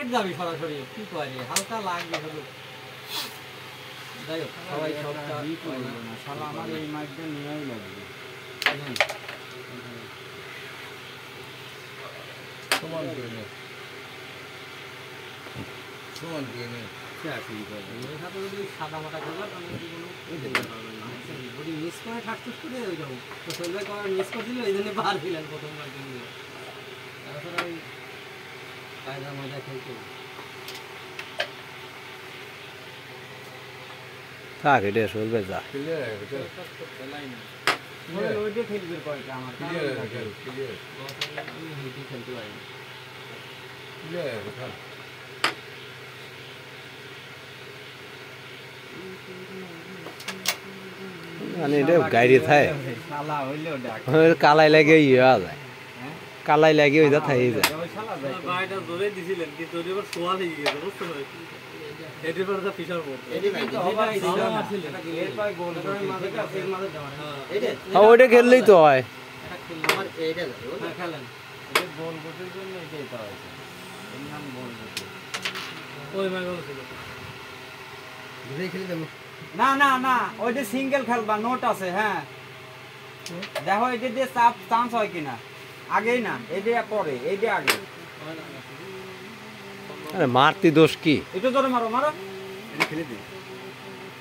market যাবি সরাসরি কি করে হালকা লাগবে হলো যাই হোক সবাই সবটা শালা আমার এই মাইকটা নিয়েই লাগবে সমান দিয়ে নে সমান দিয়ে নে সাদা মাটা করবে তাহলে মিস করে ঠাকঠুক করে ওই রকম তো শৈলভাই করার মিস করে দিল এই জন্য বার দিলেন প্রথমবার কিন্তু তারপরে ওই কায়দা মজা খেলছে থাক এটা শৈলভাই যা ওইটা খেলবে কয়টা আমার খেলতে পারি মানে এটা গাড়ি থাকে শালা হইলেও ডাক কালাই লাগে ইয়া যায় কালাই লাগে ওই যা থাই যায় ওই শালা যায় গাড়িটা জোরে দিছিলেন কিন্তু ওই এবার সোয়া হয়ে গেছে বুঝছো না এটির পরে তো ফিশার পড়ছে এর পায় গোল মাঝে দেওয়া হ্যাঁ ওইটা খেললেই তো হয় আমার এইটা খেলেন এই গোল গোটের জন্য এটাই তো আছে এর নাম গোল গোট ওই মাইগল ছিল ঘুরে খেলে দেবো না না না ওইটা সিঙ্গেল খেলবা নোট আছে হ্যাঁ দেখো এটা দিয়ে চান্স হয় কিনা আগেই না এইটা পরে এইটা আগে আরে মারতি দোষ কি একটু জোরে মারো মারো এটা খেলে দিই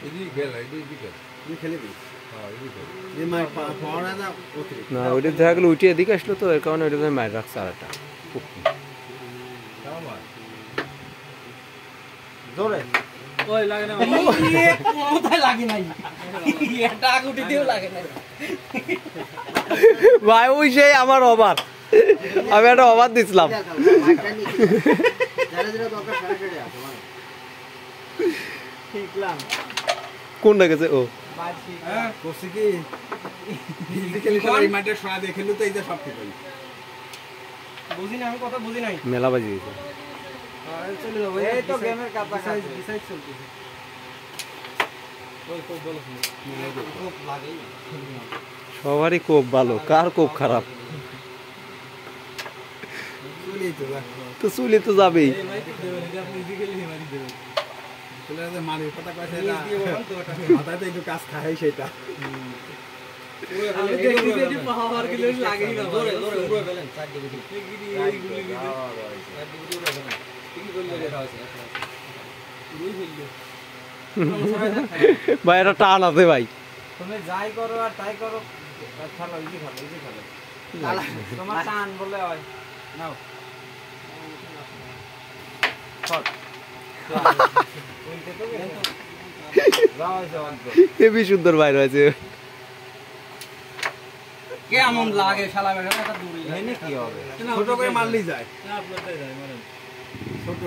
এদিকে খেল এদিকে খেল তুই খেলে দিই হ্যাঁ এদিকে খেল এই মাই পাওয়ার না অতিরিক্ত না ওইটা দেখা গেলো উঠে এদিকে আসলো তো এর কারণে ওইটা মার রাখছে আর একটা জোরে ওই লাগে না কোথায় লাগে নাই এটা আগুটি দিও লাগে না ভাই ওই সেই আমার অবাক আমি একটা অবাক দিছিলাম ঠিকলাম কোনটা গেছে ও বাজি হ্যাঁ করছি কি খেলি তো এই মাঠে সোনা দিয়ে খেলু তো এই যে সব ঠিক হই বুঝি না আমি কথা বুঝি নাই মেলা বাজি গেছে চলে যাবো এই তো গেমের কাটা ডিসাইড চলতেছে ওই কোপ বলো কোপ লাগেই সবারই কোপ ভালো কার কোপ খারাপ চলি তো তো চুলি তো যাবেই এই মাইকে দেবেন এটা আপনি ইজিক্যালি মারি দেবেন চলে যে মারি কথা কইছে না মাথায় তো একটু কাজ খায় সেটা আমি দেখি যে পাওয়ার কিলো লাগেই না ধরে ধরে উড়ে ফেলেন 4 ডিগ্রি এই গুলি দিদি 4 ডিগ্রি উড়ে ফেলেন কি করলে এটা আছে উড়ে ফেললো ভাই এটা টান আছে ভাই তুমি যাই করো আর তাই করো খেলো ইজি খেলো তোমার টান বলে হয় নাও শট উল্টে তো যাও যাও হেবি সুন্দর বাইর হয়েছে কেমন লাগে শালা বেটা এটা দূরে এনে কি হবে ছোট করে মারলেই যায় না আপনারটাই যায় মারেন ছোট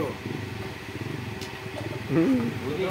বুঝি